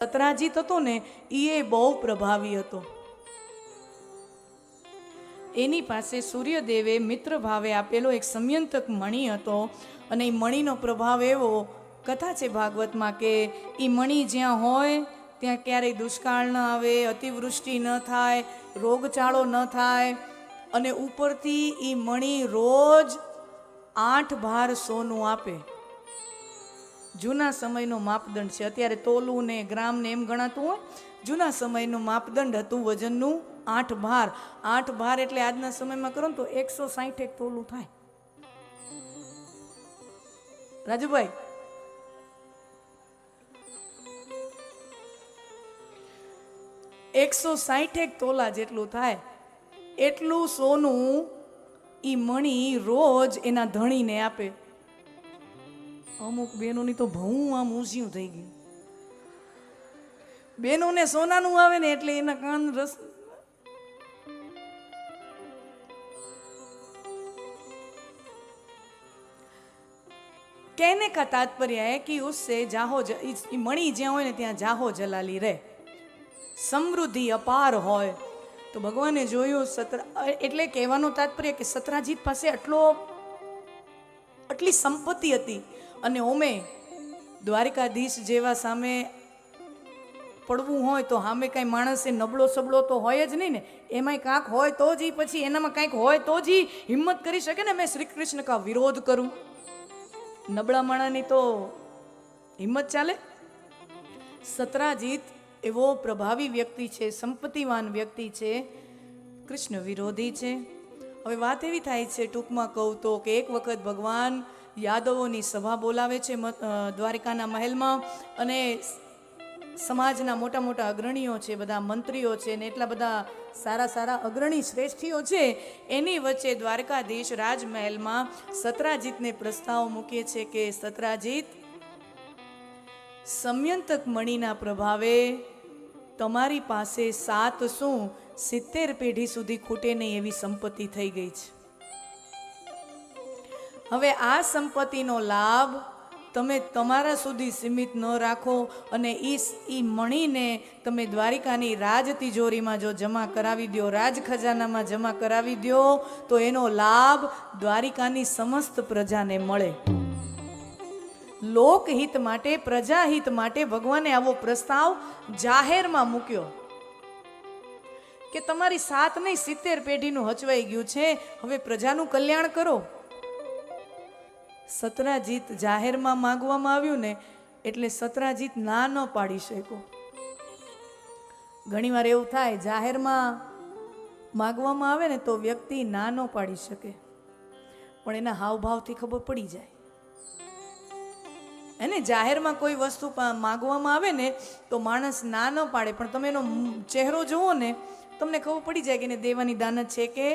સતરાજીત હતો ને એ બહુ પ્રભાવી હતો. એની પાસે સૂર્યદેવે મિત્ર ભાવે આપેલો એક સમયંતક મણિ હતો અને એ મણિનો પ્રભાવ એવો, કથા છે ભાગવતમાં કે એ મણિ જ્યાં હોય ત્યાં ક્યારેય દુષ્કાળ ન આવે, અતિવૃષ્ટિ ન થાય, રોગચાળો ન થાય. અને ઉપરથી એ મણિ રોજ 8 ભાર સોનું આપે. જૂના સમયનો માપદંડ છે. અત્યારે તોલું ને ગ્રામ ને એમ ગણાતું હોય. જૂના સમયનું માપદંડ હતું વજનનું 8 ભાર. 8 ભાર એટલે આજના સમયમાં કરો ને તો 161 તોલું થાય. રાજુભાઈ, $161 તોલા જેટલું થાય. એટલું સોનું ઈ મણિ રોજ એના ધણીને આપે. અમુક બહેનોની તો ભવું આમ ઊંચું થઈ ગયું. બહેનોને સોનાનું આવે ને એટલે એના કાન રસ. कहने का तात्पर्य है कि उससे जाहो मणि ज्યાં હોય ને ત્યાં જાહો જલાલી રહે, સમૃદ્ધિ અપાર હોય. તો ભગવાને જોયું એટલે કહેવાનો તાત્પર્ય કે સતરાજીત પાસે આટલી સંપત્તિ હતી અને ઓમે દ્વારિકાધીશ જેવા સામે પડવું હોય તો સામે કાંઈ માણસે નબળો સબળો તો હોય જ નહીં ને. એમાંય કાંક હોય તો જ પછી એનામાં કાંઈક હોય તો જ હિંમત કરી શકે ને મેં શ્રી કૃષ્ણ કા વિરોધ કરું. નબળા માણાની તો હિંમત ચાલે? સતરાજીત એવો પ્રભાવી વ્યક્તિ છે, સંપત્તિવાન વ્યક્તિ છે, કૃષ્ણ વિરોધી છે. હવે વાત એવી થાય છે, ટૂંકમાં કહું તો, કે એક વખત ભગવાન યાદવોની સભા બોલાવે છે દ્વારિકાના મહેલમાં અને સમાજના મોટા મોટા અગ્રણીઓ છે, બધા મંત્રીઓ છે ને એટલા બધા સારા સારા અગ્રણી શ્રેષ્ઠીઓ છે. એની વચ્ચે દ્વારકાધીશ રાજમહેલમાં સતરાજીતને પ્રસ્તાવ મૂકે છે કે સતરાજીત, સમયંતક મણિના પ્રભાવે તમારી પાસે 70 પેઢી સુધી ખૂટે નહીં એવી સંપત્તિ થઈ ગઈ છે. હવે આ સંપત્તિનો લાભ તમે તમારા સુધી સીમિત ન રાખો અને ઈ મણીને તમે દ્વારિકાની રાજ તિજોરીમાં જો જમા કરાવી દો, રાજ ખજાનામાં જમા કરાવી દો, તો એનો લાભ દ્વારિકાની સમસ્ત પ્રજાને મળે. લોકહિત માટે, પ્રજાહિત માટે ભગવાને આવો પ્રસ્તાવ જાહેરમાં મૂક્યો કે તમારી 7 નહીં 70 પેઢીનું હચવાઈ ગયું છે, હવે પ્રજાનું કલ્યાણ કરો. સતરાજીત જાહેરમાં માંગવામાં આવ્યું ને એટલે સતરાજીત ના ન પાડી શક્યો. ઘણીવાર એવું થાય, જાહેરમાં માંગવામાં આવે ને તો વ્યક્તિ ના ન પાડી શકે, પણ એના હાવભાવથી ખબર પડી જાય. એને જાહેરમાં કોઈ વસ્તુ માંગવામાં આવે ને તો માણસ ના ન પાડે, પણ તમે એનો ચહેરો જુઓ ને તમને ખબર પડી જાય કે એને દેવાની દાનત છે કે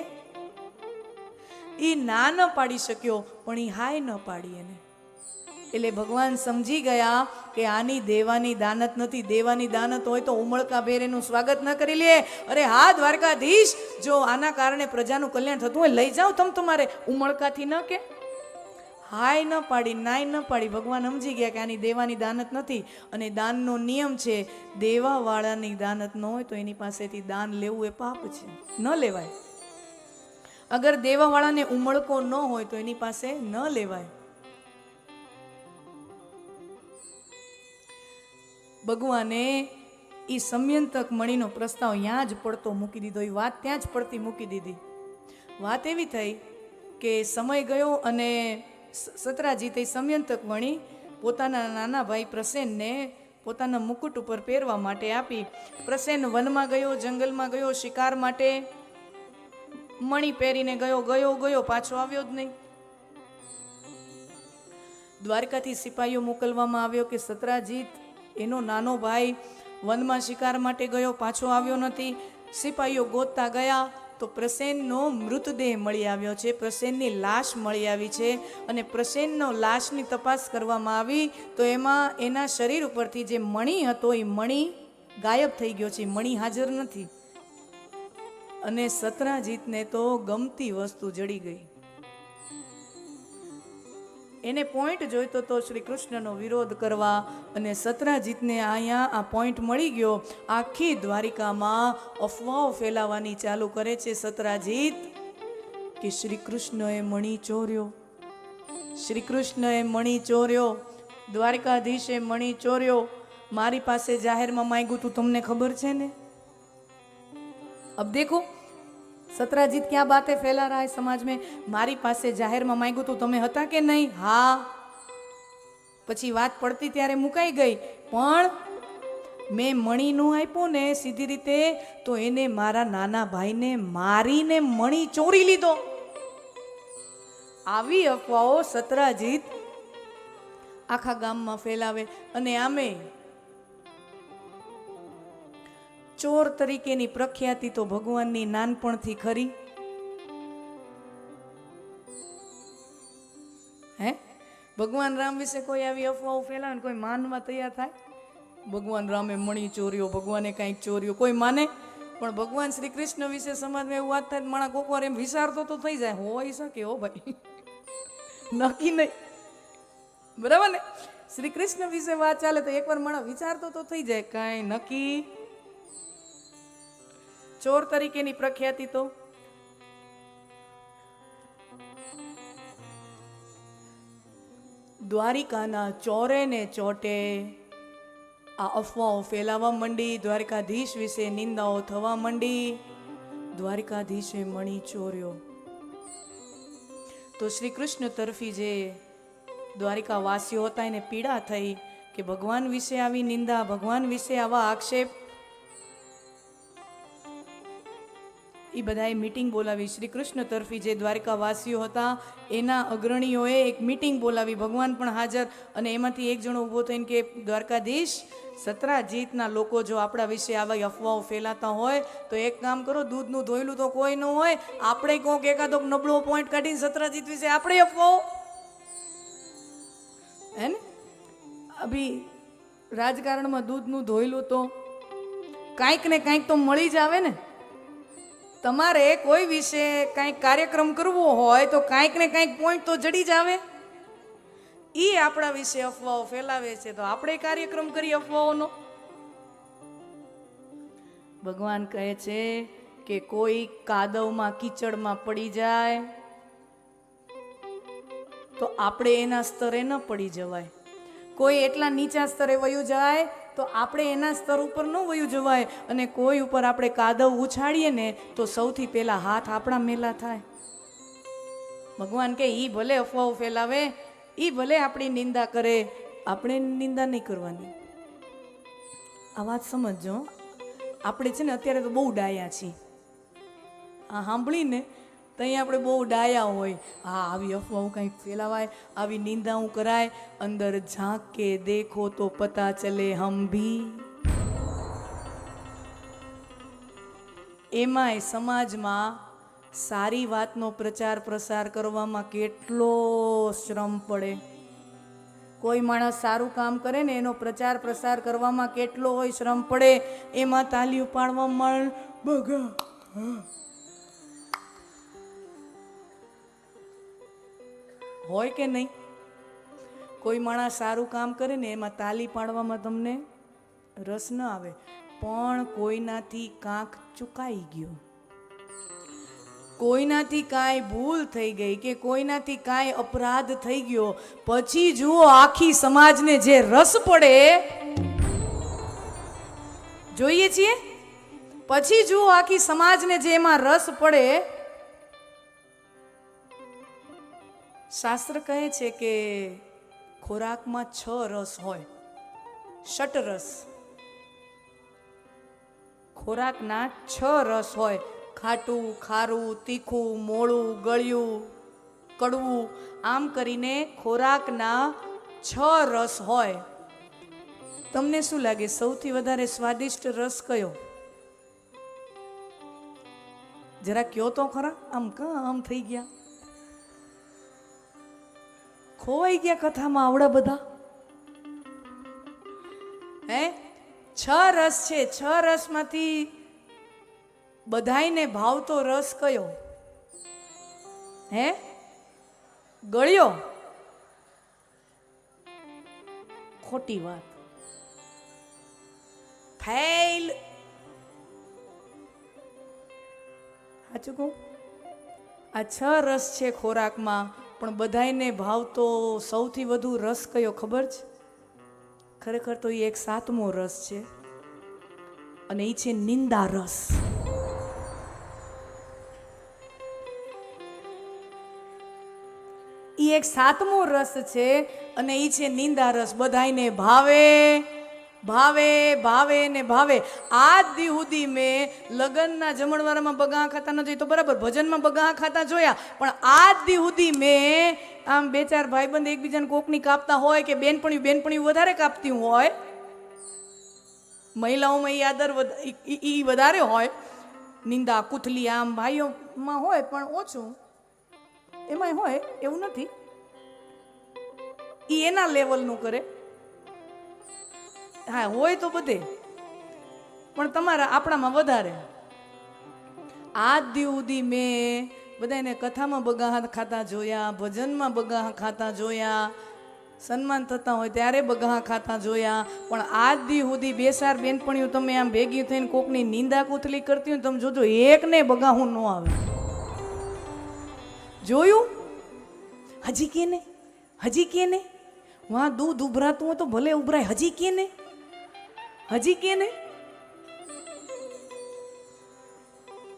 એ ના ન પાડી શક્યો, પણ એ હાય ન પાડી એને. એટલે ભગવાન સમજી ગયા કે આની દેવાની દાનત નથી. દેવાની દાનત હોય તો ઉમળકા ભેર એનું સ્વાગત ન કરી લે. અરે હા દ્વારકાધીશ, જો આના કારણે પ્રજાનું કલ્યાણ થતું હોય લઈ જાઓ તમારે, ઉમળકાથી ન કે હાય ન પાડી, નાય ન પાડી. ભગવાન સમજી ગયા કે આની દેવાની દાનત નથી. અને દાનનો નિયમ છે, દેવાવાળાની દાનત ન હોય તો એની પાસેથી દાન લેવું એ પાપ છે, ન લેવાય. અગર દેવાવાળાને ઉમળકો ન હોય તો એની પાસે ન લેવાય. ભગવાને એ સમયંતક મણીનો પ્રસ્તાવ ત્યાં જ પડતો મૂકી દીધો. એ વાત ત્યાં જ પડતી મૂકી દીધી. વાત એવી થઈ કે સમય ગયો અને સતરાજીતે સમયંતક મણી પોતાના નાના ભાઈ પ્રસેનને પોતાના મુકુટ ઉપર પહેરવા માટે આપી. પ્રસેન વનમાં ગયો, જંગલમાં ગયો શિકાર માટે. મણી પહેરીને ગયો પાછો આવ્યો જ નહીં. દ્વારકાથી સિપાહીઓ મોકલવામાં આવ્યો કે સતરાજીત એનો નાનો ભાઈ વનમાં શિકાર માટે ગયો, પાછો આવ્યો નથી. સિપાહીઓ ગોતતા ગયા તો પ્રસેનનો મૃતદેહ મળી આવ્યો છે, પ્રસેનની લાશ મળી આવી છે. અને પ્રસેનનો લાશની તપાસ કરવામાં આવી તો એમાં એના શરીર ઉપરથી જે મણી હતો એ મણી ગાયબ થઈ ગયો છે, મણી હાજર નથી. અને સતરાજીતને તો ગમતી વસ્તુ જડી ગઈ. એને પોઈન્ટ જોઈતો તો શ્રી કૃષ્ણનો વિરોધ કરવા, અને સત્રાજીતને અહીંયા આ પોઈન્ટ મળી ગયો. આખી દ્વારિકામાં અફવાઓ ફેલાવાની ચાલુ કરે છે સત્રાજીત કે શ્રી કૃષ્ણએ મણી ચોર્યો, શ્રી કૃષ્ણએ મણી ચોર્યો, દ્વારકાધીશે મણી ચોર્યો. મારી પાસે જાહેરમાં માંગ્યું તું, તમને ખબર છે ને. અબ દેખો सत्राजीत क्या बातें फैला रहा है समाज में. मारी पासे जाहिर में मांग्યું તું, તમે હતા કે નહીં? હા. પછી વાત પડતી ત્યારે મુકાઈ ગઈ, પણ મેં મણી નું આપ્યું ને સીધી રીતે, તો એને મારા નાના ભાઈને મારીને મણી ચોરી લીધો. આવી અફવાઓ સત્રાજીત આખા ગામમાં ફેલાવે. અને આમે ચોર તરીકેની પ્રખ્યાતિ તો ભગવાનની નાનપણથી ખરી. હે, ભગવાન રામ વિશે કોઈ આવી અફવાઓ ફેલાવે, કોઈ માનવા તૈયાર થાય? ભગવાન રામે મણી ચોર્યો, ભગવાને કંઈક ચોર્યો, કોઈ માને? પણ ભગવાન શ્રી કૃષ્ણ વિશે સમાજમાં એવું વાત થાય, માણા કોક વાર એમ વિચારતો તો થઈ જાય, હોય શકે હો ભાઈ, નક્કી નહીં, બરાબર ને? શ્રી કૃષ્ણ વિશે વાત ચાલે તો એકવાર માણા વિચારતો તો થઈ જાય, કાંઈ નક્કી. ચોર તરીકેની પ્રખ્યાતિ તો દ્વારિકાના ચોરે ને ચોટે આ અફવાઓ ફેલાવા માંડી. દ્વારકાધીશ વિશે નિંદાઓ થવા માંડી. દ્વારકાધીશે મણી ચોર્યો તો શ્રી કૃષ્ણ તરફી જે દ્વારિકા વાસીઓ હતા એને પીડા થઈ કે ભગવાન વિશે આવી નિંદા, ભગવાન વિશે આવા આક્ષેપ. એ બધાએ મીટિંગ બોલાવી. શ્રી કૃષ્ણ તરફી જે દ્વારિકાવાસીઓ હતા એના અગ્રણીઓએ એક મીટિંગ બોલાવી, ભગવાન પણ હાજર. અને એમાંથી એક જણો ઊભો થઈને કે દ્વારકાધીશ, સત્રાજીતના લોકો જો આપણા વિશે આવા અફવાઓ ફેલાતા હોય તો એક કામ કરો, દૂધનું ધોયેલું તો કોઈ ન હોય, આપણે કોક એકાદો નબળો પોઈન્ટ કાઢીને સત્રાજીત વિશે આપણે અફવાઓ, હે ને? અભી રાજકારણમાં દૂધનું ધોયેલું તો કાંઈક ને કાંઈક તો મળી જ આવે ને. તમારે કોઈ વિશે કાંઈક કાર્યક્રમ કરવો હોય તો કાંઈક ને કાંઈક પોઈન્ટ તો જડી જ આવે. એ આપણા વિશે અફવાઓ ફેલાવે છે તો આપણે કાર્યક્રમ કરીએ અફવાઓનો. ભગવાન કહે છે કે કોઈ કાદવમાં કીચડમાં પડી જાય તો આપણે એના સ્તરે ન પડી જવાય. કોઈ એટલા નીચા સ્તરે વયું જાય તો આપણે એના સ્તર ઉપર ન વયું જવાય. અને કોઈ ઉપર આપણે કાદવ ઉછાળીએ ને તો સૌથી પહેલા હાથ આપણા મેલા થાય. ભગવાન કે ઈ ભલે અફવાઓ ફેલાવે, ઈ ભલે આપણી નિંદા કરે, આપણે નિંદા નહીં કરવાની. આ વાત સમજો. આપણે છે ને અત્યારે તો બહુ ડાયા છીએ. આ સાંભળીને ત્યાં આપણે બહુ ડાયા હોય. હા, આવી અફવાઓ કંઈક ફેલાવાય, આવી નિંદાઓ કરાય, અંદર ઝાંક કે દેખો તો પતા ચલે હમ ભી. એમાંય સમાજમાં સારી વાતનો પ્રચાર પ્રસાર કરવામાં કેટલો શ્રમ પડે. કોઈ માણસ સારું કામ કરે ને એનો પ્રચાર પ્રસાર કરવામાં કેટલો હોય શ્રમ પડે. એમાં તાલીઓ પાડવામાં બગા હોય કે નહીં? કોઈ માણસ સારું કામ કરે ને એમાં તાલી પાડવામાં તમને રસ ન આવે, પણ કોઈનાથી કાંક ચૂકાઈ ગયું, કોઈનાથી કાંઈ ભૂલ થઈ ગઈ કે કોઈનાથી કાંઈ અપરાધ થઈ ગયો, પછી જુઓ આખી સમાજને જે રસ પડે, જોઈએ છીએ, પછી જુઓ આખી સમાજને જે એમાં રસ પડે. શાસ્ત્ર કહે છે કે ખોરાકમાં 6 રસ હોય, ષટરસ. ખોરાકના 6 રસ હોય, ખાટું, ખારું, તીખું, મોળું, ગળ્યું, કડવું, આમ કરીને ખોરાકના 6 રસ હોય. તમને શું લાગે સૌથી વધારે સ્વાદિષ્ટ રસ કયો? જરા કયો તો ખરા. આમ થઈ ગયા, ખોવાઈ ગયા કથામાં આવડા બધા. હે, 6 રસ છે. 6 રસમાંથી બધાયને ભાવતો રસ કયો? હે, ગળ્યો, ખોટી વાત. ફેલ. સાચું કહું? આ 6 રસ છે ખોરાકમાં, પણ બધાયને ભાવતો સૌથી વધુ રસ કયો ખબર છે? ખરેખર તો એ એક 7મો રસ છે, અને એ છે નિંદા રસ. એ એક 7મો રસ છે, અને એ છે નિંદા રસ. બધાયને ભાવે ભાવે ભાવે ને ભાવે. આજ દી સુધી મેં લગ્નના જમણવારમાં બગાહા ખાતા ન જોઈ તો બરાબર, ભજનમાં બગાહા ખાતા જોયા, પણ આજ દી સુધી મેં આમ 2-4 ભાઈબંધ એકબીજાને કોકની કાપતા હોય કે બેનપણી વધારે કાપતી હોય, મહિલાઓમાં એ આદર વધારે હોય, નિંદા કુથલી આમ ભાઈઓમાં હોય પણ ઓછું, એમાંય હોય એવું નથી. એ એના લેવલનું કરે. હા હોય તો બધે, પણ તમારા આપણામાં વધારે. આજ દી સુધી મેં બધાને કથામાં બગાહા ખાતા જોયા, ભજનમાં બગાહા ખાતા જોયા, સન્માન થતા હોય ત્યારે બગાહા ખાતા જોયા, પણ આજ દી સુધી 2-4 બેનપણીઓ તમે આમ ભેગી થઈને કોકની નિંદા કુથલી કરતી હોય, તમે જોજો એકને બગાહું ન આવે. જોયું? હજી કેને, હજી કેને, વાં દૂધ ઉભરાતું હોય તો ભલે ઉભરાય, હજી કેને, હજી કેને.